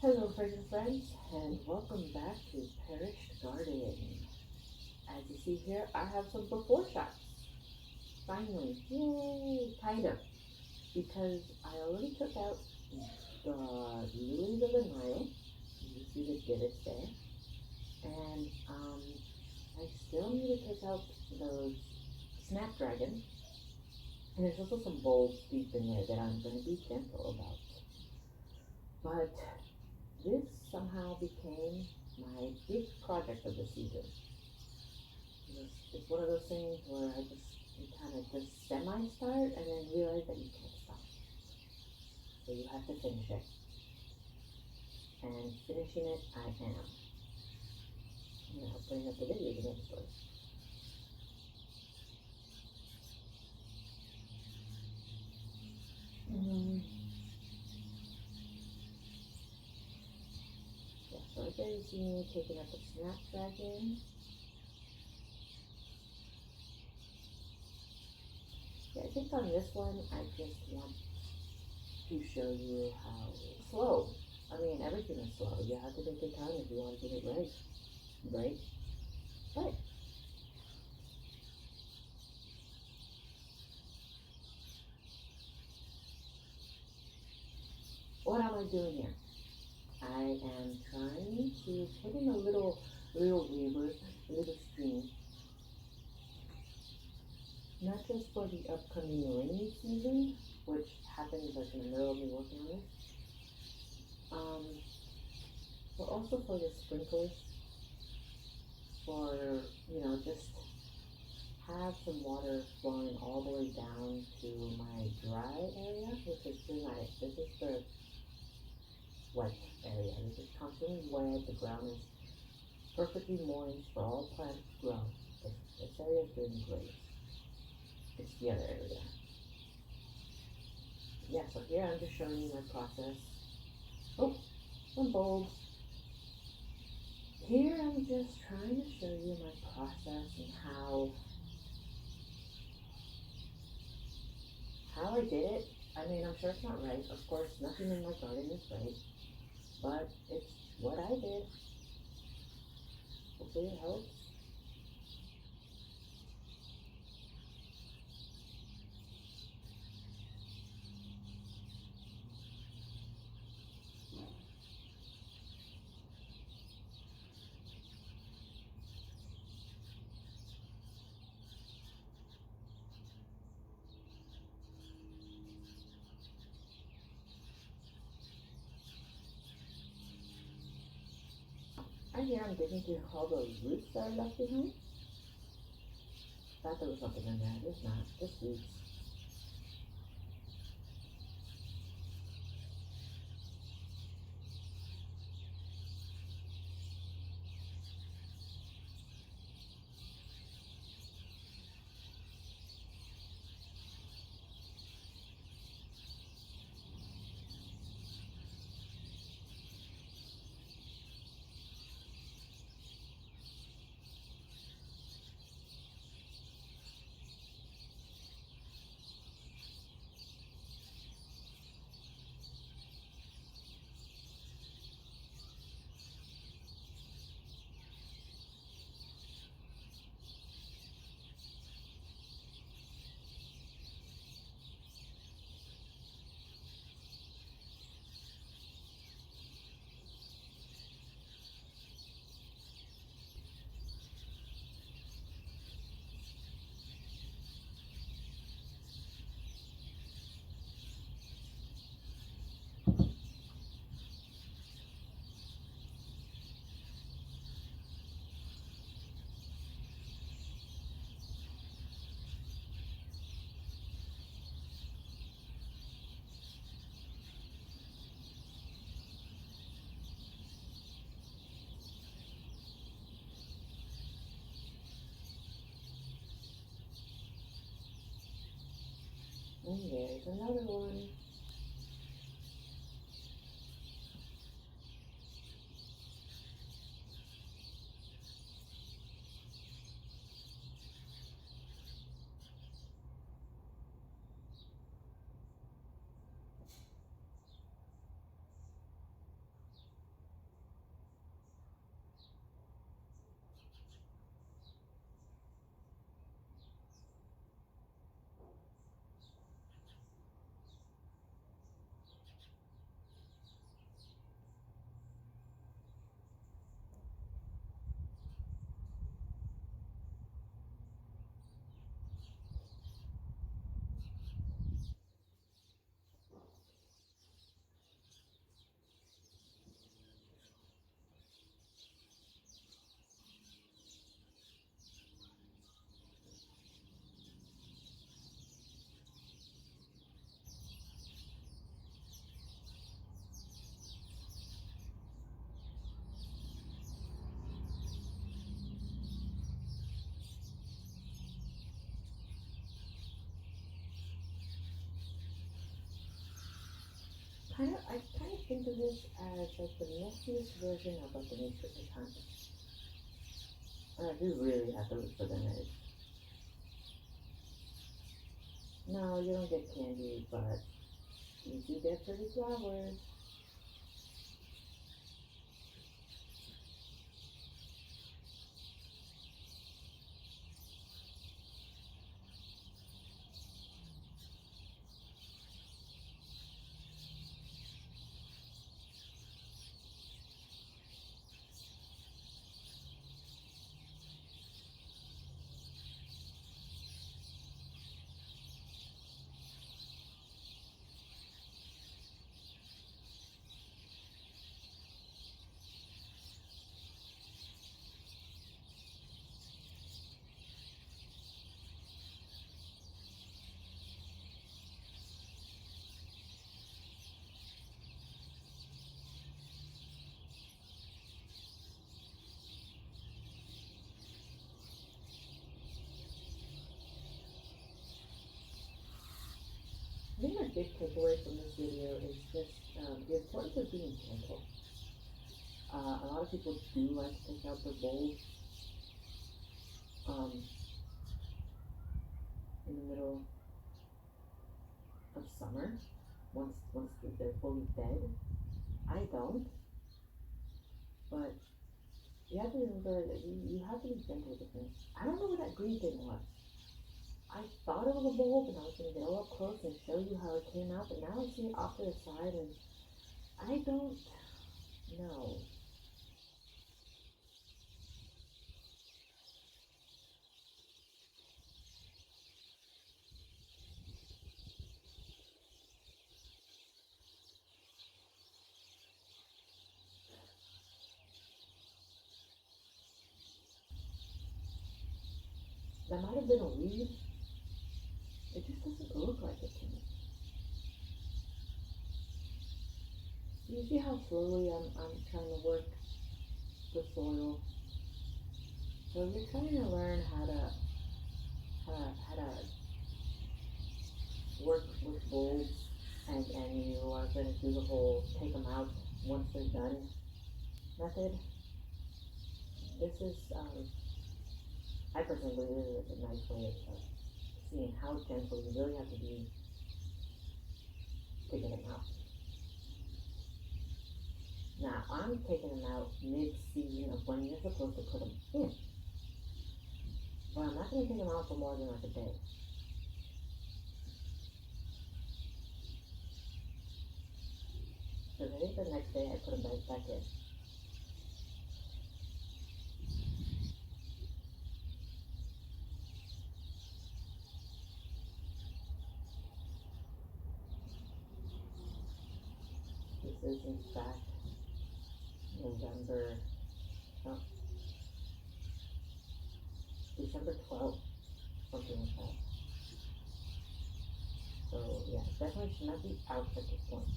Hello, friends, and welcome back to Perished Garden. As you see here, I have some before shots. Finally, yay! Kind of, because I already took out the lilies of the Nile. You see the divots there, and I still need to take out those snapdragons. And there's also some bulbs deep in there that I'm going to be gentle about. But this somehow became my big project of the season. It's one of those things where I just you kind of just semi start and then realize that you can't stop. So you have to finish it. And finishing it, I am. Now putting up the video again, story. Mm, yeah, so right there you see me taking up a snapdragon. Yeah, I think on this one, I just want to show you how slow. I mean, everything is slow. You have to take your time if you want to get it right. Right? But what am I doing here? I am trying to put in a little river, a little stream, not just for the upcoming rainy season, which happens like in the middle of me working on this, um, but also for the sprinklers, for just have some water flowing all the way down to my dry area, which is pretty much it. This is the wet area. This is constantly wet. The ground is perfectly moist for all plants to grow. This area is doing great. It's the other area. Yeah, so here I'm just showing you my process. Oh, some bulbs. Here I'm just trying to show you my process and how I did it. I mean, I'm sure it's not right. Of course, nothing in my garden is right, but it's what I did. Hopefully it helps. And here I'm digging through all those roots that are left behind. Thought there was something in there. It's not. Just roots. And there's another one. I kind of think of this as like the messiest version of like an intricate hunt. You really have to look for them eggs. No, you don't get candy, but you do get pretty flowers. I think my big takeaway from this video is just the importance of being gentle. A lot of people do like to take out their bowls um, in the middle of summer once they're fully dead. I don't, but you have to remember that you have to be gentle with things. I don't know what that green thing was. I thought it was a bulb and I was gonna get all up close and show you how it came out, but now I see it off to the side and I don't know. That might have been a weed. It just doesn't look like it to me. You see how slowly I'm trying to work the soil. So you're trying to learn how to work with bulbs and you are gonna do the whole take them out once they're done method. This is I personally believe this is a nice way of seeing how gentle you really have to be to get them out. Now I'm taking them out mid-season of when you're supposed to put them in. But I'm not going to take them out for more than like a day. Because I think the next day I put them back in. This is in fact November, no, December 12th, something like that. So yeah, definitely should not be out at this point.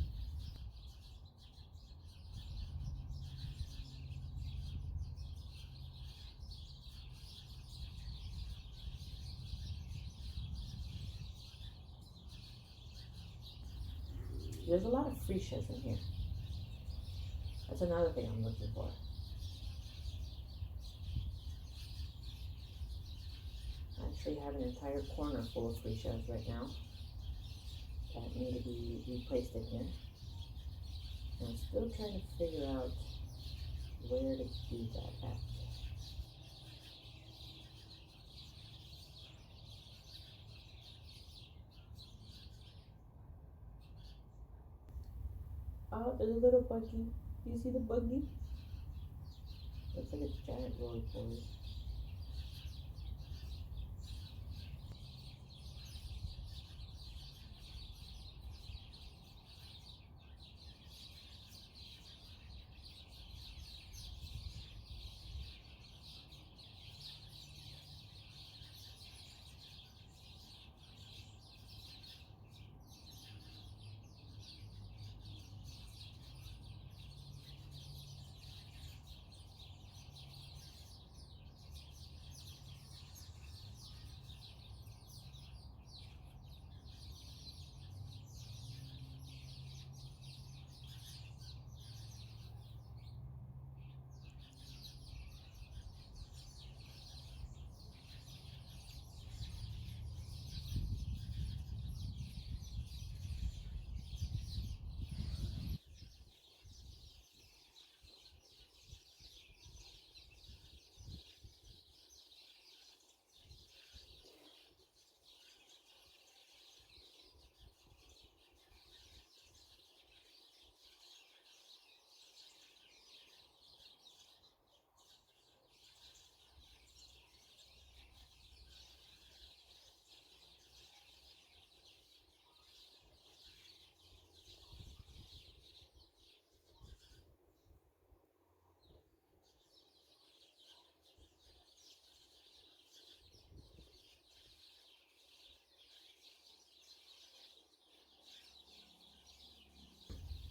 There's a lot of freesias in here. That's another thing I'm looking for. I actually have an entire corner full of freesias right now that need to be replaced in here. And I'm still trying to figure out where to do that at. Oh, there's a little buggy. Do you see the buggy? Looks like it's giant roly poly.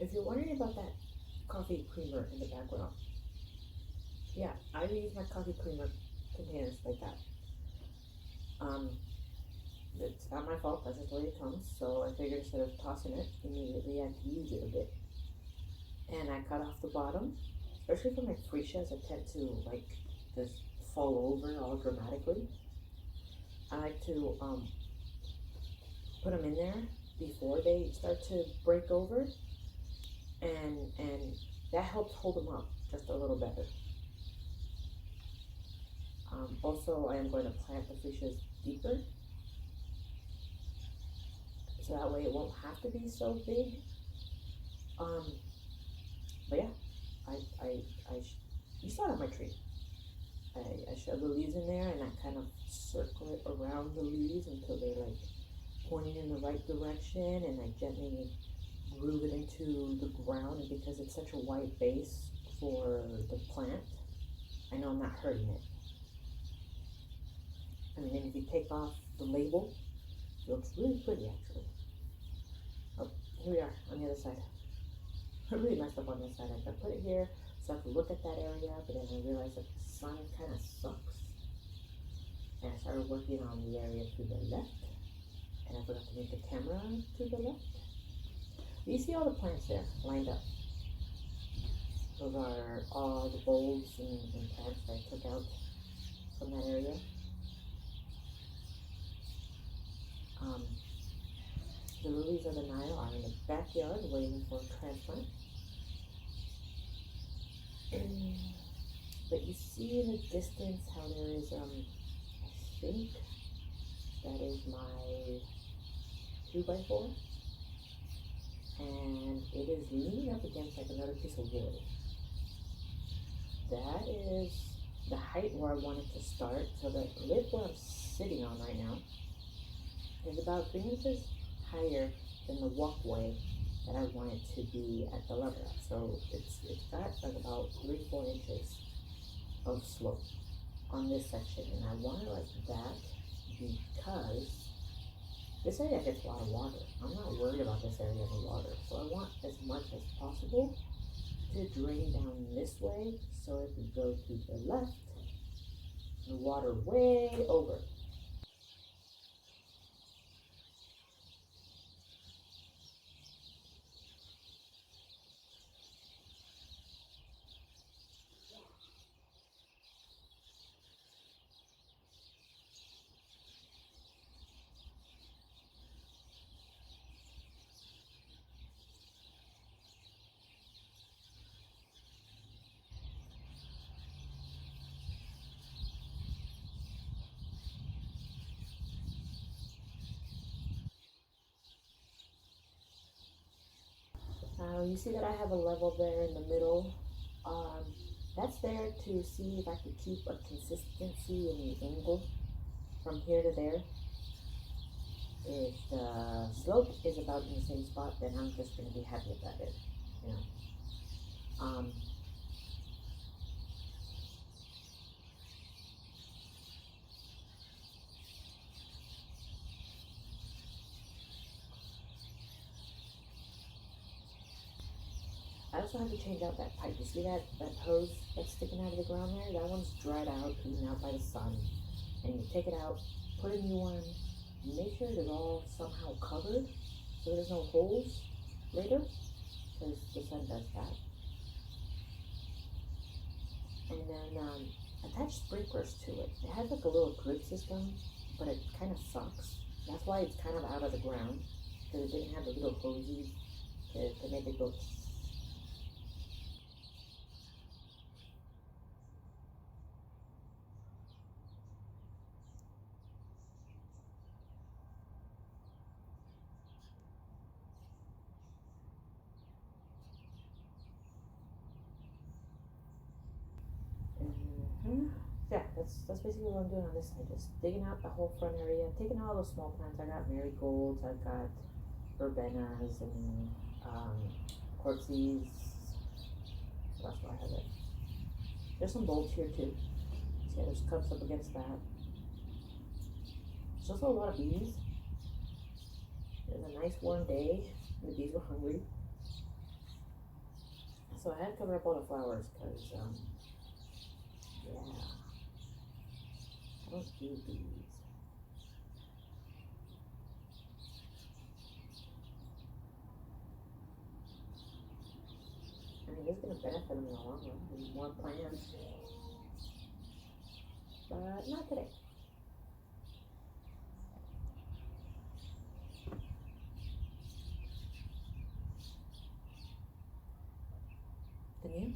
If you're wondering about that coffee creamer in the background, yeah, I use my coffee creamer containers like that. Um, it's not my fault, that's just the way it comes. So I figured instead of tossing it immediately, I'd use it a bit. And I cut off the bottom, especially for my freesias. I tend to like just fall over all dramatically. I like to put them in there before they start to break over, and that helps hold them up just a little better. Also, I am going to plant the freesias deeper, so that way it won't have to be so big. Um, but yeah, I, I, you saw it on my tree. I shove the leaves in there and I kind of circle it around the leaves until they're like pointing in the right direction, and I gently groove it into the ground. And because it's such a wide base for the plant, I know I'm not hurting it. I mean, and if you take off the label, it looks really pretty actually. Oh, here we are on the other side. I really messed up on this side. I put it here so I could look at that area, but then I realized that the sun kind of sucks. And I started working on the area to the left, and I forgot to make the camera to the left. You see all the plants there lined up. Those are all the bulbs and plants that I took out from that area. The lilies of the Nile are in the backyard waiting for a transplant. But you see in the distance how there is, I think that is my 2x4, and it is leaning up against like another piece of wood. That is the height where I want it to start. So the lip where I'm sitting on right now is about 3 inches higher than the walkway that I want it to be at the level. So it's got like about 3-4 inches of slope on this section, and I want it like that because this area gets a lot of water. I'm not worried about this area of the water, so I want as much as possible to drain down this way. So if we go to the left, the water way over. You see that I have a level there in the middle. Um, that's there to see if I could keep a consistency in the angle from here to there. If the slope is about in the same spot, then I'm just going to be happy with that. You know. I also have to change out that pipe. You see that hose that's sticking out of the ground there? That one's dried out, eaten out by the sun. And you take it out, put a new one, make sure they're all somehow covered so there's no holes later, because the sun does that. And then attach sprinklers to it. It has like a little drip system, but it kind of sucks. That's why it's kind of out of the ground, because it didn't have the little hoses to make it go. Yeah, that's basically what I'm doing on this side. Just digging out the whole front area, taking out all those small plants. I got marigolds, I've got verbenas and corpses. That's why I have it. There's some bulbs here too. See, there's cups up against that. There's also a lot of bees. It was a nice warm day. And the bees were hungry. So I had to cover up all the flowers because, yeah, I don't do these. I mean, it's going to benefit them in the long run. There's more plants, but not today. Can you?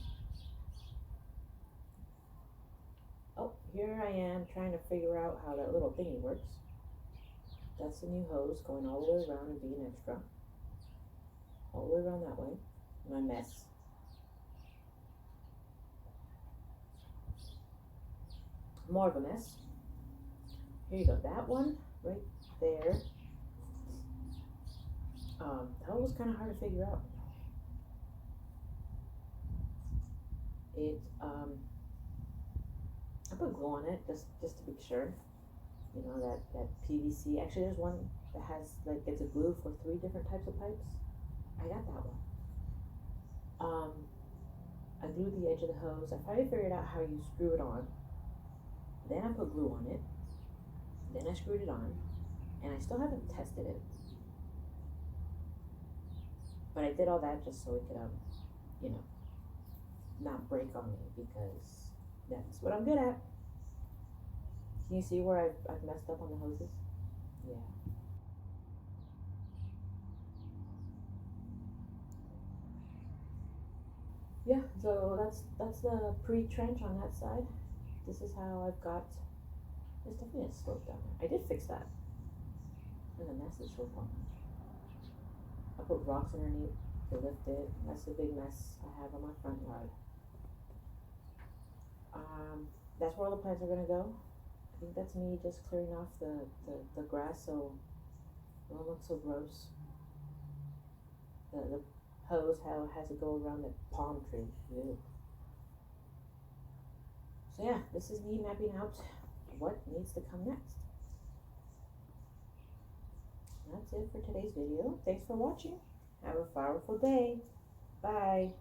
Oh, here I am trying to figure out how that little thingy works. That's the new hose going all the way around and being extra. All the way around that way. My mess. More of a mess. Here you go. That one right there. That was kind of hard to figure out. It I put glue on it just to be sure. You know that PVC. Actually, there's one that has like it's a glue for 3 different types of pipes. I got that one. I glued the edge of the hose. I finally figured out how you screw it on. Then I put glue on it. Then I screwed it on, and I still haven't tested it. But I did all that just so it could, you know, not break on me because that's what I'm good at. Can you see where I've messed up on the hoses? Yeah. Yeah, so that's the pre-trench on that side. This is how I've got, there's definitely a slope down there. I did fix that. And the mess is so fun. I put rocks underneath to lift it. That's the big mess I have on my front yard. That's where all the plants are gonna go. I think that's me just clearing off the grass so it won't look so gross. The hose, how it has to go around the palm tree. Ew. So yeah, this is me mapping out what needs to come next. That's it for today's video. Thanks for watching. Have a powerful day. Bye.